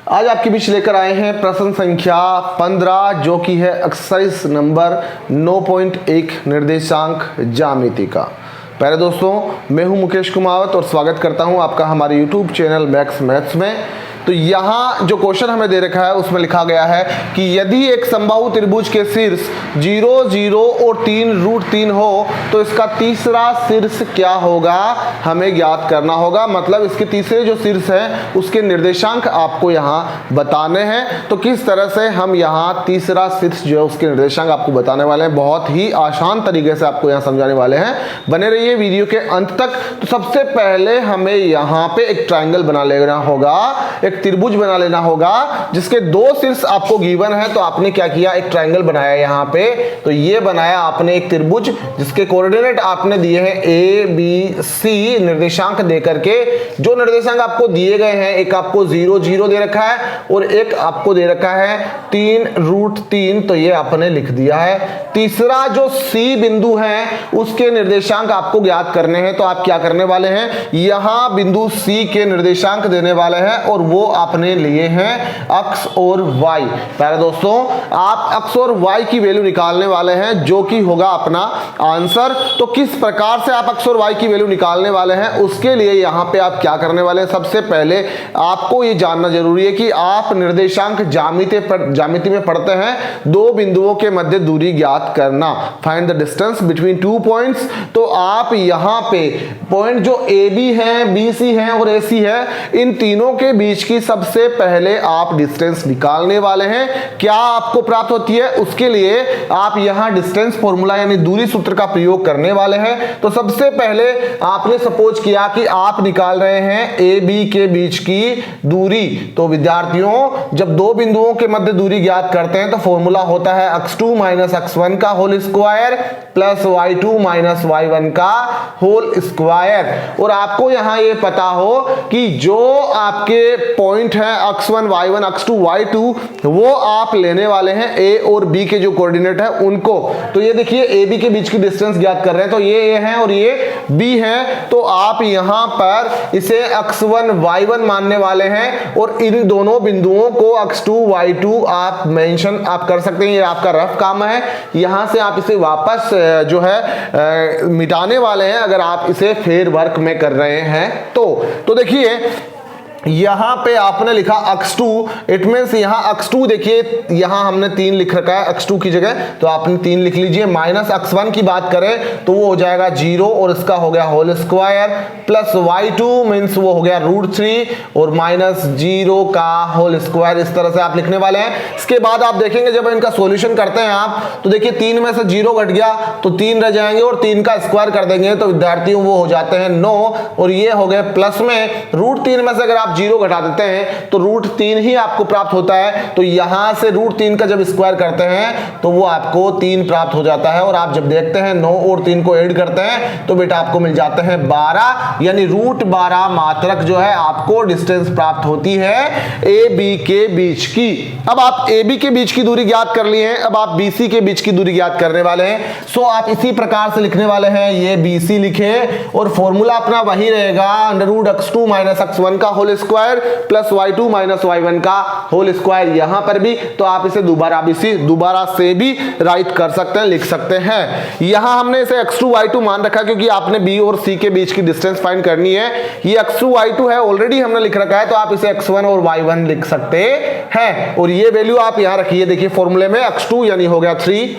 आज आपके बीच लेकर आए हैं प्रश्न संख्या 15 जो कि है एक्सरसाइज नंबर 9.1 निर्देशांक ज्यामिति का। पहले दोस्तों, मैं हूं मुकेश कुमावत और स्वागत करता हूं आपका हमारे YouTube चैनल मैक्स मैथ्स में। तो यहाँ जो क्वेश्चन हमें दे रखा है उसमें लिखा गया है कि यदि एक समबाहु त्रिभुज के शीर्ष 0, 0 और 3√3 हो तो इसका तीसरा शीर्ष क्या होगा, हमें ज्ञात करना होगा। मतलब इसके तीसरे जो शीर्ष है उसके निर्देशांक आपको यहाँ बताने हैं। तो किस तरह से हम यहाँ तीसरा शीर्ष जो है उसके निर्देशांक आपको बताने वाले हैं, बहुत ही आसान तरीके से आपको यहाँ समझाने वाले हैं। बने रहिए वीडियो के अंत तक। तो सबसे पहले हमें यहाँ पे एक ट्राइंगल बना लेना होगा, एक त्रिभुज बना लेना होगा जिसके दो शीर्ष आपको गिवन है। तो आपने क्या किया, एक ट्राइंगल बनाया यहाँ पे। तो ये बनाया आपने एक त्रिभुज जिसके कोऑर्डिनेट आपने दिए हैं ए बी सी निर्देशांक दे करके। जो निर्देशांक आपको दिए गए हैं, एक आपको 0, 0 दे रखा है और एक आपको दे रखा है 3√3। तो ये आपने लिख दिया है। तीसरा जो सी बिंदु है उसके निर्देशांक आपको ज्ञात करने हैं। तो आप क्या करने वाले हैं, यहां बिंदु सी के निर्देशांक देने वाले हैं और वो आपने लिए हैं अक्ष और वाई। पहले दोस्तों, आप अक्ष और वाई की वैल्यू निकालने वाले हैं जो कि होगा अपना आंसर। तो किस प्रकार से आप अक्ष और वाई की वैल्यू निकालने वाले हैं उसके लिए यहां पे आप क्या करने वाले हैं, सबसे पहले आपको ये जानना जरूरी है कि आप निर्देशांक ज्यामिति में पढ़ते हैं दो बिंदुओं के मध्य दूरी ज्ञात करना, find the distance between 2 points. तो आप यहां पे पॉइंट जो ए बी है, बी सी है और ए सी है, इन तीनों के बीच की सबसे पहले आप डिस्टेंस निकालने वाले हैं। क्या आपको प्राप्त होती है, उसके लिए आप यहां डिस्टेंस फॉर्मूला यानी दूरी सूत्र का प्रयोग करने वाले हैं। तो सबसे पहले आपने सपोज किया कि आप निकाल रहे हैं ए बी के बीच की दूरी। तो विद्यार्थियों, जब दो बिंदुओं के मध्य दूरी ज्ञात करते हैं तो फॉर्मूला होता है x2 - x1 का whole square plus y2 - y1 का होल स्क्वायर। और आपको यहां ये पता हो कि जो आपके पॉइंट है x1 y1 x2 y2 वो आप लेने वाले हैं a और b के जो कोऑर्डिनेट है उनको। तो ये देखिए a b के बीच की डिस्टेंस ज्ञात कर रहे हैं। तो ये a है और ये b है। तो आप यहां पर इसे x1 y1 मानने वाले हैं और इन दोनों बिंदुओं को x2 y2 आप मेंशन आप कर सकते हैं। ये आपका रफ काम है। यहां से आप इसे वापस जो है मिटाने वाले हैं अगर आप इसे फेर वर्क में कर रहे हैं। तो देखिए यहां पे आपने लिखा x2, इट मींस यहां x2 देखिए यहां हमने 3 लिख रखा है x2 की जगह, तो आपने 3 लिख लीजिए। माइनस x1 की बात करें तो वो हो जाएगा 0 और इसका हो गया whole square plus y2 means वो हो गया √3 और माइनस 0 का होल स्क्वायर। इस तरह से आप लिखने वाले हैं। इसके बाद आप देखेंगे जब इनका सॉल्यूशन करते हैं आप, तो देखिए 3 में से 0 घट गया तो 3 रह जाएंगे और 3 का स्क्वायर कर देंगे तो विद्यार्थियों वो हो जाते हैं 9 और ये हो गए प्लस में √3 में से अगर आप 0 घटा देते हैं तो √3 ही आपको प्राप्त होता है। तो यहां से √3 का जब स्क्वायर करते हैं तो वो आपको 3 प्राप्त हो जाता है। और आप जब देखते हैं 9 और 3 को ऐड करते हैं तो बेटा आपको मिल जाते हैं 12, यानी √12 मात्रक जो है आपको डिस्टेंस प्राप्त होती है ए बी के बीच की। अब आप ए बी के बीच की दूरी ज्ञात कर लिए हैं, अब आप बी सी के बीच की दूरी ज्ञात करने वाले हैं। सो आप इसी प्रकार से लिखने वाले हैं, ये बी सी लिखे और फॉर्मूला अपना वही रहेगा √x2 - x1 का whole square plus y2 - y1 का होल स्क्वायर। यहां पर भी तो आप इसे दोबारा से भी राइट कर सकते हैं, लिख सकते हैं। यहां हमने इसे x2 y2 मान रखा क्योंकि आपने b और c के बीच की डिस्टेंस फाइंड करनी है। ये x2 y2 है, ऑलरेडी हमने लिख रखा है, तो आप इसे x1 और y1 लिख सकते हैं। और ये वैल्यू आप यहां रखिए, देखिए फॉर्मूले में x2 यानी हो गया 3,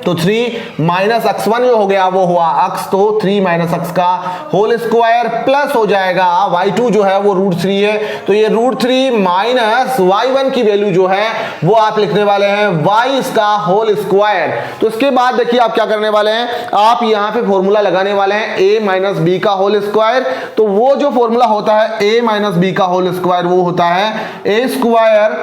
तो 3 माइनस x1 जो हो गया वो हुआ x, तो 3 - x का होल स्क्वायर प्लस हो जाएगा y2 जो है वो √3 है। तो ये √3 माइनस y1 की वैल्यू जो है वो आप लिखने वाले हैं y इसका होल स्क्वायर। तो इसके बाद देखिए आप क्या करने वाले हैं, आप यहां पे फॉर्मूला लगाने वाले हैं a - b का होल स्क्वायर। तो वो जो फॉर्मूला होता है a - b का होल स्क्वायर वो होता है a square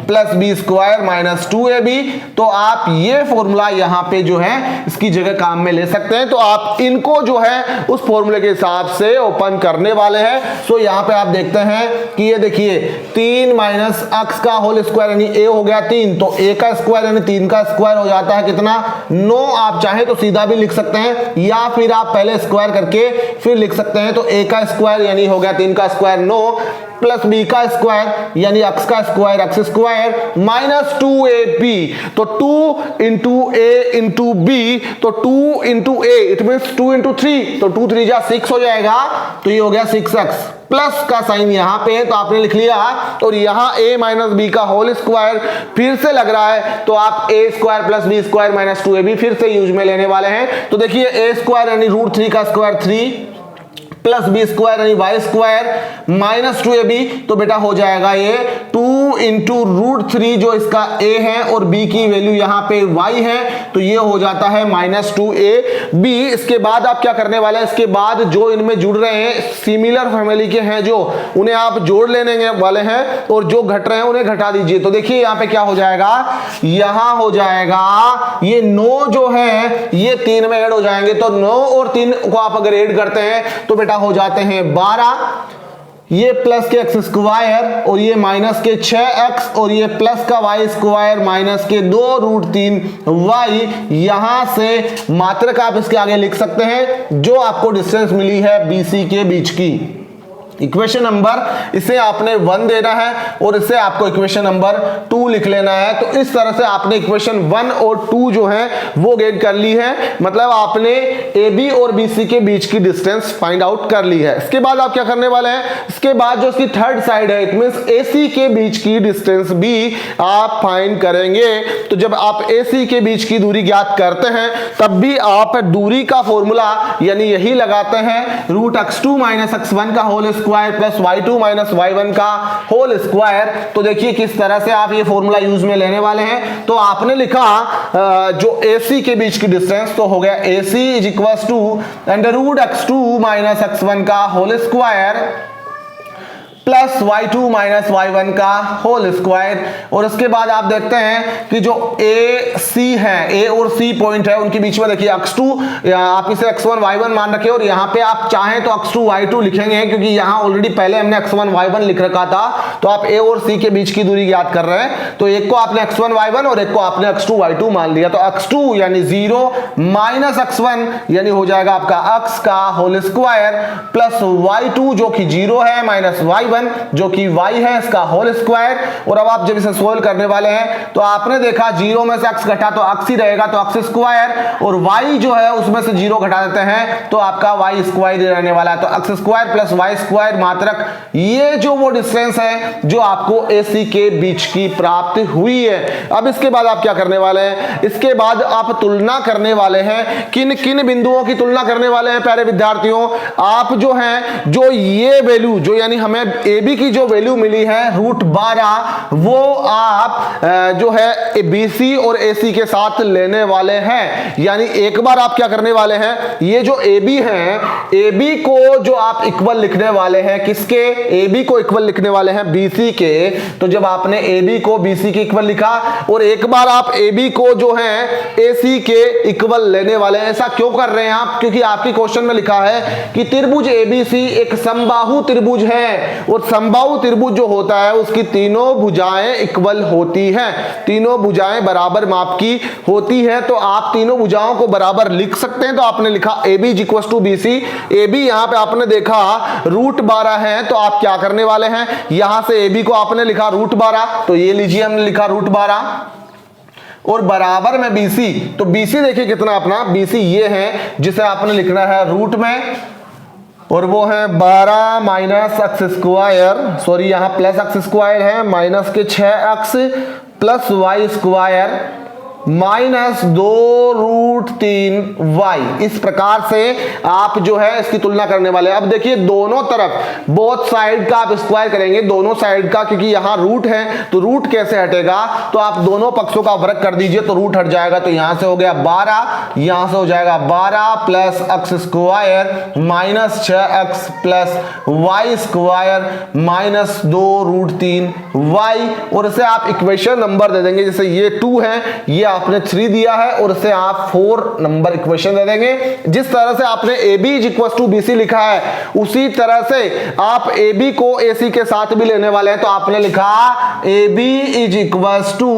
plus b square minus 2ab। तो आप ये फॉर्मूला यहां पे जो है इसकी जगह काम में ले सकते हैं। तो आप इनको जो है उस फॉर्मूले के हिसाब से ओपन करने वाले हैं। सो यहां पे आप देखते हैं कि ये देखिए 3 माइनस x का होल स्क्वायर यानी a हो गया 3, तो a का स्क्वायर यानी 3 का स्क्वायर हो जाता है कितना, 9। आप चाहे तो सीधा भी लिख सकते हैं या फिर आप पहले स्क्वायर करके फिर लिख सकते हैं। तो a का स्क्वायर यानी हो गया 3 का स्क्वायर 9 प्लस बी का स्क्वायर यानी x का square x square minus 2ab, तो 2 इंटू a इंटू बी, तो 2 into A it means 2 into 3, तो 2 3 जा 6 हो जाएगा, तो ये हो गया 6x, प्लस का साइन यहां पे है तो आपने लिख लिया, और यहां a माइनस बी का होल स्क्वायर फिर से लग रहा है तो आप a square plus B square minus 2ab फिर से यूज में लेने वाले हैं। तो देखिए a स्क्वायर यानी रूट 3 का स्क्वायर 3 प्लस बी स्क्वायर यानी वाई स्क्वायर माइनस 2ab, तो बेटा हो जाएगा ये 2 इंटू रूट 3 जो इसका a है और b की वैल्यू यहां पे y है, तो ये हो जाता है माइनस 2ab। इसके बाद आप क्या करने वाले हैं, इसके बाद जो इनमें जुड़ रहे हैं सिमिलर फैमिली के हैं जो, उन्हें आप जोड़ लेने वाले हैं और जो घट रहे हैं उन्हें घटा दीजिए। तो देखिए यहां पे क्या हो जाएगा, यहां हो जाएगा ये 9 जो है ये 3 में ऐड हो जाएंगे, तो 9 और 3 को आप अगर ऐड करते हैं तो बेटा हो जाते हैं 12, ये प्लस के एक्स स्क्वायर और ये माइनस के 6x और ये प्लस का वाई स्क्वायर माइनस के 2 रूट 3 वाई। यहां से मात्रक आप इसके आगे लिख सकते हैं जो आपको डिस्टेंस मिली है BC के बीच की। इक्वेशन नंबर इसे आपने 1 देना है और इसे आपको इक्वेशन नंबर 2 लिख लेना है। तो इस तरह से आपने इक्वेशन 1 और 2 जो है वो गेट कर ली है, मतलब आपने AB और BC के बीच की डिस्टेंस फाइंड आउट कर ली है। इसके बाद आप क्या करने वाले हैं, इसके बाद जो इसकी थर्ड साइड है इट मींस AC के बीच की डिस्टेंस भी आप फाइंड करेंगे। तो जब आप AC के बीच की दूरी ज्ञात करते हैं तब भी आप दूरी का फॉर्मूला यानी यही लगाते हैं, रूट x2 माइनस x1 का whole square plus y2 minus y1 का होल स्क्वायर। तो देखिए किस तरह से आप ये फॉर्मूला यूज में लेने वाले हैं। तो आपने लिखा जो AC के बीच की डिस्टेंस, तो हो गया AC is equal to under root x2 minus x1 का whole square plus y2 minus y1 का होल स्क्वायर। और उसके बाद आप देखते हैं कि जो AC है, A और C पॉइंट है उनके बीच में देखिए x2 आप इसे x1 y1 मान रखे और यहाँ पे आप चाहें तो x2 y2 लिखेंगे क्योंकि यहाँ ऑलरेडी पहले हमने x1 y1 लिख रखा था। तो आप A और C के बीच की दूरी ज्ञात कर रहे हैं, तो एक को आपने x1 y1 और एक को आपने x2 y2 मान लिया। तो x2 यानी 0 माइनस x1 यानी हो जाएगा आपका x का होल स्क्वायर प्लस y2 जो कि 0 है माइनस y1 जो कि y है इसका होल स्क्वायर। और अब आप जब इसे सोल्व करने वाले हैं तो आपने देखा 0 में से x घटा तो x ही रहेगा, तो x स्क्वायर और y जो है उसमें से 0 घटा देते हैं तो आपका y स्क्वायर रहने वाला है। तो x square plus y square मात्रक ये जो वो डिस्टेंस है जो आपको AC के बीच की प्राप्त हुई है। अब इसके बाद आप क्या करने वाले हैं, इसके बाद आप तुलना करने वाले हैं। किन किन बिंदुओं की तुलना करने वाले हैं प्यारे विद्यार्थियों, आप जो हैं जो ये वैल्यू जो यानी हमें AB की जो वैल्यू मिली है रूट 12 वो आप जो है BC और AC के साथ लेने वाले हैं। यानी एक बार आप क्या करने वाले हैं, ये जो AB है AB को जो आप इक्वल लिखने वाले हैं किसके, AB को इक्वल लिखने वाले हैं BC के। तो जब आपने AB को BC के इक्वल लिखा और एक बार आप AB को जो है AC के इक्वल लेने वाले हैं। ऐसा क्यों कर रहे हैं आप, क्योंकि आपकी क्वेश्चन में लिखा है कि त्रिभुज ABC एक समबाहु त्रिभुज है और समबाहु त्रिभुज जो होता है उसकी तीनों भुजाएं इक्वल होती हैं, तीनों भुजाएं बराबर माप की होती है। तो आप तीनों भुजाओं को बराबर लिख सकते हैं। तो आपने लिखा AB is equal to BC, AB यहां पे आपने देखा रूट 12 है, तो आप क्या करने वाले हैं, यहां से AB को आपने लिखा रूट 12, तो ये लीजिए हमने लिखा रूट 12 और बराबर में BC। तो BC देखिए कितना अपना BC ये है जिसे आपने लिखना है रूट में और वो है 12 माइनस एक्स स्क्वायर, सॉरी यहाँ प्लस एक्स स्क्वायर है माइनस के 6x plus Y square minus 2 root 3 y। इस प्रकार से आप जो है इसकी तुलना करने वाले हैं। अब देखिए दोनों तरफ बोथ साइड का आप स्क्वायर करेंगे, दोनों साइड का, क्योंकि यहाँ रूट है तो रूट कैसे हटेगा, तो आप दोनों पक्षों का वर्ग कर दीजिए तो रूट हट जाएगा। तो यहां से हो गया 12, यहां से हो जाएगा 12 plus X square minus 6x plus Y square minus 2 root 3 y। और इसे आप इक्वेशन नंबर दे देंगे, जैसे ये 2 है, ये आपने 3 दिया है और इसे आप 4 नंबर इक्वेशन दे देंगे। जिस तरह से आपने AB is equal to BC लिखा है उसी तरह से आप AB को AC के साथ भी लेने वाले हैं। तो आपने लिखा AB is equal to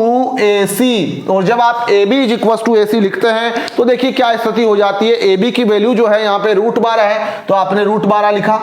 AC और जब आप AB is equal to AC लिखते हैं तो देखिए क्या स्थिति हो जाती है। AB की वैल्यू जो है यहाँ पे रूट 12 है तो आपने रूट 12 लिखा,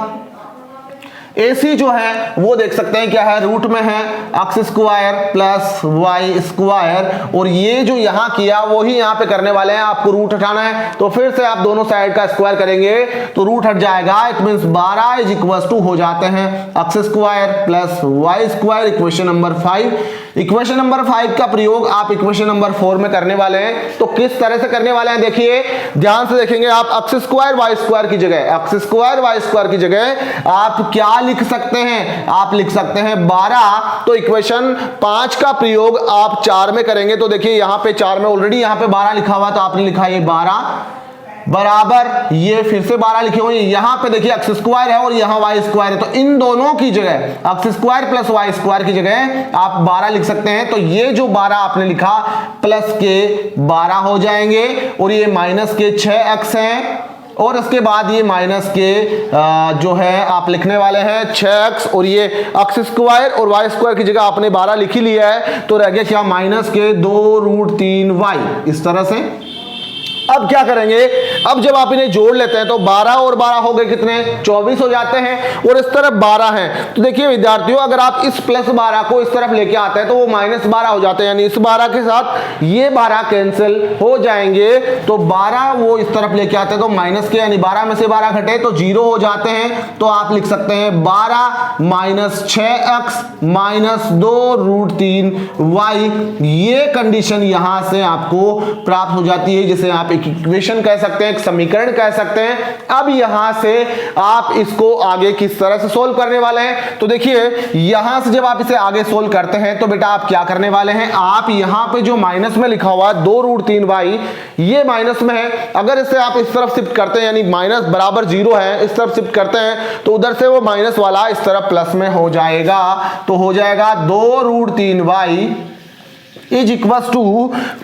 AC जो है वो देख सकते हैं क्या है, रूट में है x square plus y square, और ये जो यहां किया वही यहां पे करने वाले हैं, आपको रूट हटाना है तो फिर से आप दोनों साइड का स्क्वायर करेंगे तो रूट हट जाएगा। It means 12 is equal to हो जाते हैं x square plus y square, equation number 5। Equation number 5 का प्रयोग आप इक्वेशन नंबर 4 में करने वाले हैं। तो किस तरह से करने वाले हैं देखिए, ध्यान से देखेंगे आप, x स्क्वायर y स्क्वायर की जगह, x स्क्वायर y स्क्वायर की जगह आप क्या लिख सकते हैं, आप लिख सकते हैं 12। तो इक्वेशन 5 का प्रयोग आप 4 में करेंगे तो देखिए यहां पे 4 में ऑलरेडी यहां पे 12 लिखा हुआ, तो आपने लिखा ये 12 बराबर ये फिर से 12 लिखे हुए, यहां पे देखिए x स्क्वायर है और यहां y स्क्वायर है, तो इन दोनों की जगह x square plus y square की जगह आप 12 लिख सकते हैं। तो ये जो 12 आपने लिखा प्लस के 12 हो जाएंगे और ये माइनस के 6x हैं, और इसके बाद ये माइनस के जो है आप लिखने वाले हैं 6x, और ये x स्क्वायर और y स्क्वायर की जगह आपने 12 लिख ही लिया है, तो रह गया क्या, माइनस के 2√3y। इस तरह से अब क्या करेंगे, अब जब आप इन्हें जोड़ लेते हैं तो 12 और 12 हो गए कितने, 24 हो जाते हैं, और इस तरफ 12 है। तो देखिए विद्यार्थियों, अगर आप इस प्लस 12 को इस तरफ लेके आते हैं तो वो माइनस 12 हो जाते हैं, यानी इस 12 के साथ ये 12 कैंसिल हो जाएंगे, तो 12 वो इस तरफ लेके आते हैं तो माइनस के, यानी 12 में से 12 घटे तो 0 हो जाते हैं। तो आप लिख सकते हैं 12 माइनस 6x माइनस 2√3y। ये कंडीशन यहां से आपको प्राप्त हो जाती है, जिसे आप इक्वेशन कह सकते हैं, एक समीकरण कह सकते हैं। अब यहां से आप इसको आगे किस तरह से सोल्व करने वाले हैं, तो देखिए यहां से जब आप इसे आगे सोल्व करते हैं तो बेटा आप क्या करने वाले हैं, आप यहां पे जो माइनस में लिखा हुआ है 2√3y, ये माइनस में है, अगर इसे आप इस तरफ शिफ्ट करते हैं, यानी माइनस बराबर 0 है, इस तरफ शिफ्ट करते हैं तो उधर से वो माइनस वाला इस तरफ प्लस में हो जाएगा, तो हो जाएगा 2√3y is equal to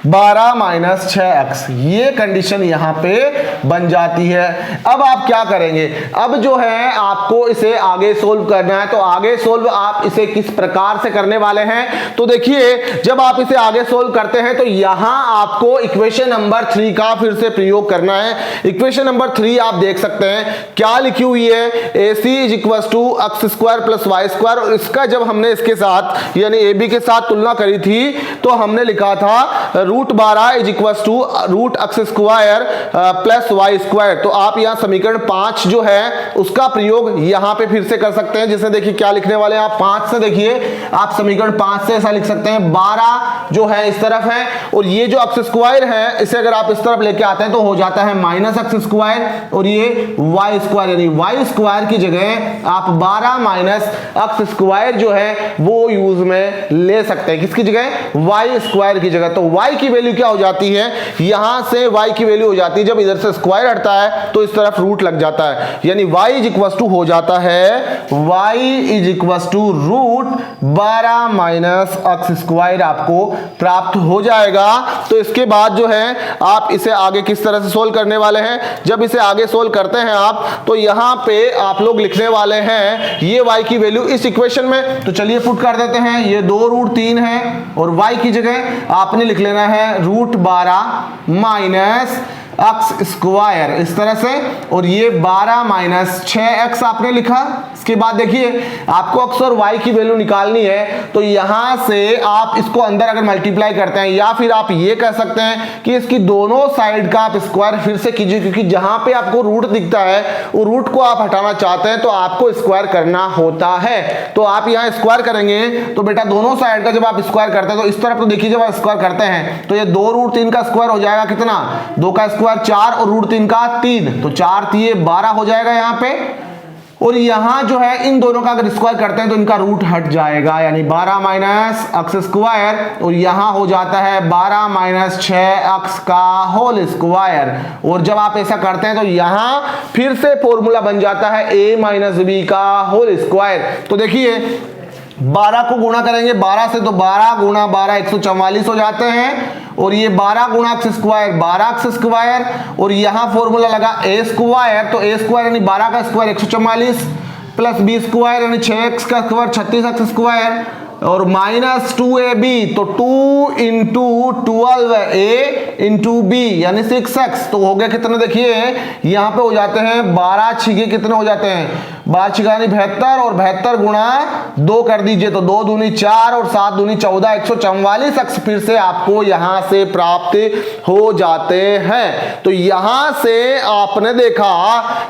12 minus 6x। ये कंडीशन यहां पे बन जाती है। अब आप क्या करेंगे, अब जो है आपको इसे आगे सोल्व करना है, तो आगे सोल्व आप इसे किस प्रकार से करने वाले हैं, तो देखिए जब आप इसे आगे सोल्व करते हैं तो यहां आपको इक्वेशन नंबर 3 का फिर से प्रयोग करना है। इक्वेशन नंबर 3 आप देख सकते हैं क्या लिखी हुई है, AC is equal to x square plus y square, और इसका जब हमने इसके साथ यानी AB के साथ तुलना करी थी तो हमने लिखा था √12 is equal to √x square plus y square. तो आप यहां समीकरण 5 जो है उसका प्रयोग यहां पे फिर से कर सकते हैं, जिसे देखिए क्या लिखने वाले हैं आप, 5 से देखिए आप समीकरण 5 से ऐसा लिख सकते हैं, 12 जो है इस तरफ है और ये जो x स्क्वायर है इसे अगर आप इस तरफ लेके आते हैं तो हो जाता है माइनस x स्क्वायर, और ये y स्क्वायर, यानी y स्क्वायर की जगह आप 12 माइनस x स्क्वायर जो है वो यूज में ले सकते हैं, किसकी जगह, y स्क्वायर की जगह। तो y की वैल्यू क्या हो जाती है, यहां से y की वैल्यू हो जाती है, जब इधर से स्क्वायर हटता है तो इस तरफ रूट लग जाता है, यानी y इज इक्वल टू हो जाता है y is equal to √12 minus x square आपको प्राप्त हो जाएगा। तो इसके बाद जो है आप इसे आगे किस तरह से सोल्व करने वाले हैं, जब इसे आगे सोल्व करते हैं आप तो यहां पे आप लोग लिखने वाले हैं ये y की वैल्यू इस इक्वेशन में, तो चलिए पुट कर देते हैं, ये 2√3 है और y की जगह आपने लिख लेना है √12 माइनस x स्क्वायर इस तरह से, और ये 12 माइनस 6x आपने लिखा। इसके बाद देखिए आपको x और y की वैल्यू निकालनी है, तो यहां से आप इसको अंदर अगर मल्टीप्लाई करते हैं, या फिर आप ये कह सकते हैं कि इसकी दोनों साइड का आप स्क्वायर फिर से कीजिए, क्योंकि जहां पे आपको रूट दिखता है वो रूट को आप हटाना चाहते हैं तो आपको स्क्वायर करना होता है। तो आप यहां स्क्वायर करेंगे तो बेटा दोनों साइड का जब आप स्क्वायर करते हैं तो इस तरफ तो देखिए जब आप स्क्वायर करते हैं तो ये 2√3 का स्क्वायर हो जाएगा कितना, 2 का स्क्वायर 4 और √3 का 3, तो 4 3 12 हो जाएगा यहाँ पे, और यहां जो है इन दोनों का अगर स्क्वायर करते हैं तो इनका रूट हट जाएगा, यानी 12 माइनस x स्क्वायर, और यहां हो जाता है 12 माइनस 6x का होल स्क्वायर। और जब आप ऐसा करते हैं तो यहां फिर से फॉर्मूला बन जाता है a माइनस b का होल स्क्वायर। तो देखिए 12 को गुणा करेंगे 12 से, तो 12 गुणा 12 144 हो जाते हैं, और ये 12 गुणा x स्क्वायर 12x स्क्वायर, और यहां फॉर्मूला लगा a स्क्वायर, तो a स्क्वायर यानी 12 का स्क्वायर 144 प्लस b स्क्वायर यानी 6x का स्क्वायर 36x स्क्वायर, और माइनस 2ab, तो 2 इंटू 12a इंटू b यानी 6x, तो हो गया कितने, देखिए यहां पे हो जाते हैं 12 छिके कितने हो जाते हैं 12 छिगानी 72 और 72 गुणा 2 कर दीजिए तो 2 दूनी 4 और 7 दूनी 14, 144 अक्स फिर से आपको यहां से प्राप्त हो जाते हैं। तो यहां से आपने देखा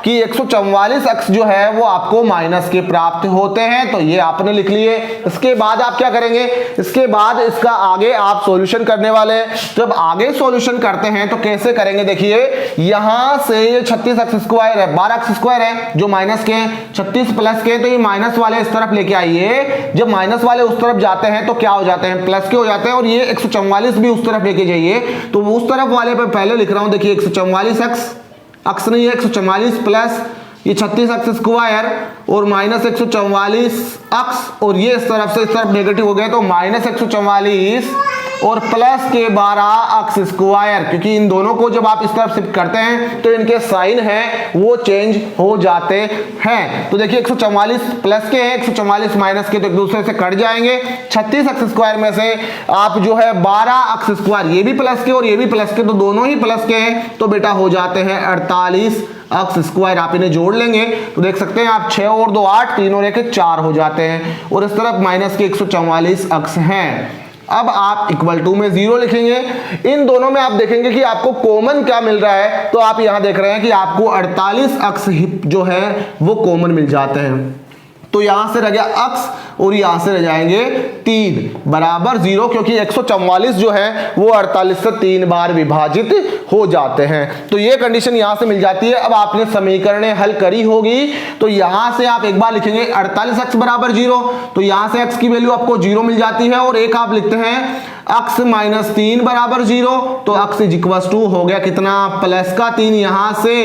कि 144 अक्स जो है वो आपको माइनस के प्राप्त होते हैं, तो ये आपने लिख लिए। इसके बाद आप क्या करेंगे, इसके बाद इसका आगे आप सॉल्यूशन करने वाले हैं। जब आगे सॉल्यूशन करते हैं तो कैसे करेंगे, देखिए यहां से ये 36 अक्स स्क्वायर है, 12 अक्स स्क्वायर है जो माइनस के हैं, 36 प्लस के, तो ये माइनस वाले इस तरफ लेके आइए। जब माइनस वाले उस तरफ जाते हैं तो क्या हो जाते हैं, प्लस के हो जाते हैं, और ये 144 भी उस तरफ लेके जाइए तो उस तरफ वाले पे पहले लिख रहा हूं, देखिए 144 अक्स नहीं है, 144 प्लस ये 36 अक्स स्क्वायर और माइनस 144 अक्स, और ये इस तरफ से इस तरफ नेगेटिव हो गया तो माइनस 144 और प्लस के 12 अक्स स्क्वायर, क्योंकि इन दोनों को जब आप इस तरफ शिफ्ट करते हैं तो इनके साइन हैं वो चेंज हो जाते हैं। तो देखिए 144 प्लस के हैं, 144 माइनस के, तो एक दूसरे से कट जाएंगे। 36 अक्स स्क्वायर में से आप जो है 12 अक्स स्क्वायर, ये भी प्लस के और ये भी प्लस के, तो दोनों ही प्लस के हैं, तो बेटा हो जाते हैं 48 अक्स स्क्वायर। आप इन्हें जोड़ लेंगे तो देख सकते हैं आप 6 और 2 8, 3 और 1 4 हो जाते हैं, और इस तरफ माइनस के 144 अक्स हैं। अब आप इक्वल टू में 0 लिखेंगे। इन दोनों में आप देखेंगे कि आपको कॉमन क्या मिल रहा है, तो आप यहां देख रहे हैं कि आपको 48 अक्स जो है वो कॉमन मिल जाते हैं। तो यहां से रह गया अक्स और यहां से रह जाएंगे 3 बराबर 0, क्योंकि 144 जो है वो 48 से 3 बार विभाजित हो जाते हैं। तो ये कंडीशन यहां से मिल जाती है। अब आपने समीकरणें हल करी होगी तो यहां से आप एक बार लिखेंगे 48 अक्स बराबर 0, तो यहां से अक्स की वैल्यू आपको 0 मिल जाती है, और एक आप लिखते हैं अक्स माइनस 3 बराबर 0, तो अक्स इज इक्वल टू हो गया कितना, प्लस का 3 यहां से,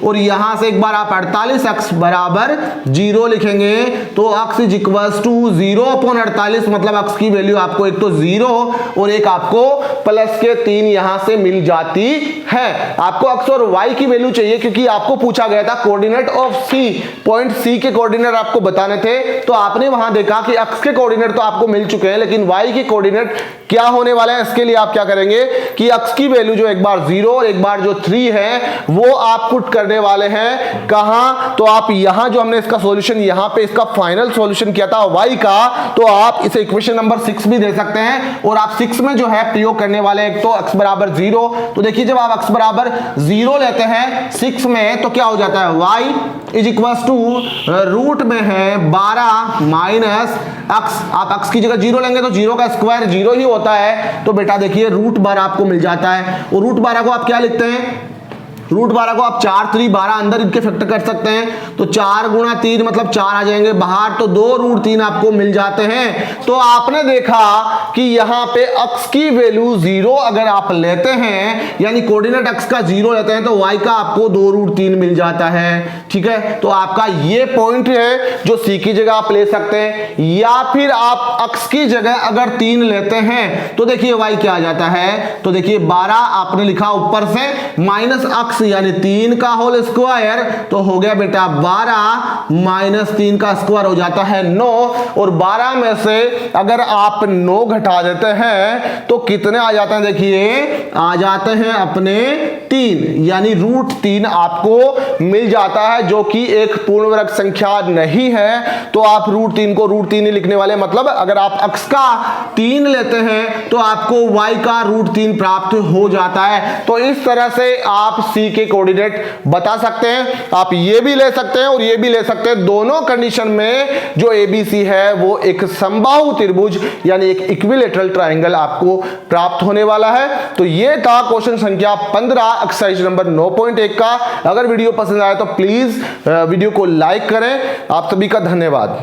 और यहां से एक बार आप 48 अक्स बराबर 0 लिखेंगे तो अक्स इज इक्वल टू 0 अपॉन 48, मतलब अक्स की वैल्यू आपको एक तो 0 और एक आपको प्लस के 3 यहां से मिल जाती है। आपको अक्स और वाई की वैल्यू चाहिए, क्योंकि आपको पूछा गया था coordinate of C, point C के कोऑर्डिनेट आपको बताने थे, तो आपने वहां देखा कि अक्स के कोऑर्डिनेट तो आपको मिल चुके हैं, लेकिन वाई के कोऑर्डिनेट क्या होने वाले हैं। इसके लिए आप क्या करेंगे कि अक्स की वैल्यू जो एक बार 0 और एक बार जो 3 है वो आप पुट करने वाले हैं कहां, तो आप यहां जो हमने इसका सॉल्यूशन यहां पे इसका फाइनल सॉल्यूशन किया था y का, तो आप इसे इक्वेशन नंबर 6 भी दे सकते हैं, और आप 6 में जो है प्रयोग करने वाले एक तो x बराबर 0, तो देखिए जब आप x बराबर 0 लेते हैं 6 में तो क्या हो जाता है, y is equal to root में है 12 माइनस x, आप x की जगह 0 लेंगे तो 0 का स्क्वायर 0 ही होता है, तो बेटा देखिए रूट 12 आपको मिल जाता है, और रूट 12 को आप क्या लिखते हैं, रूट 12 को आप 4 3 12 अंदर इनके फैक्टर कर सकते हैं, तो 4 गुणा 3 मतलब 4 आ जाएंगे बाहर, तो 2 रूट 3 आपको मिल जाते हैं। तो आपने देखा कि यहां पे x की वैल्यू 0 अगर आप लेते हैं, यानी कोऑर्डिनेट x का 0 लेते हैं, तो y का आपको 2 रूट 3 मिल जाता है। ठीक है, तो आपका ये पॉइंट है जो c की जगह आप ले सकते हैं, या फिर आप x की जगह अगर 3 लेते हैं तो देखिए y क्या आ जाता है, तो देखिए 12 आपने लिखा ऊपर से माइनस x यानी 3 का होल स्क्वायर, तो हो गया बेटा 12 माइनस 3 का स्क्वायर हो जाता है 9, और 12 में से अगर आप 9 घटा देते हैं तो कितने आ जाते हैं, देखिए आ जाते हैं अपने 3, यानी रूट 3 आपको मिल जाता है, जो कि एक पूर्ण वर्ग संख्या नहीं है, तो आप रूट 3 को रूट 3 ही लिखने वाले, मतलब अगर आप x का 3 लेते हैं तो आपको y का रूट 3 प्राप्त हो जाता है। तो इस तरह से आप c के कोऑर्डिनेट बता सकते हैं, आप ये भी ले सकते हैं और ये भी ले सकते हैं। दोनों कंडीशन में जो ABC है वो एक समबाहु त्रिभुज यानी एक इक्विलेटरल ट्रायंगल आपको प्राप्त होने वाला है। तो ये था क्वेश्चन संख्या 15 एक्सरसाइज नंबर 9.1 का। अगर वीडियो पसंद आए तो प्लीज वीडियो को लाइक करें। आप सभी का धन्यवाद।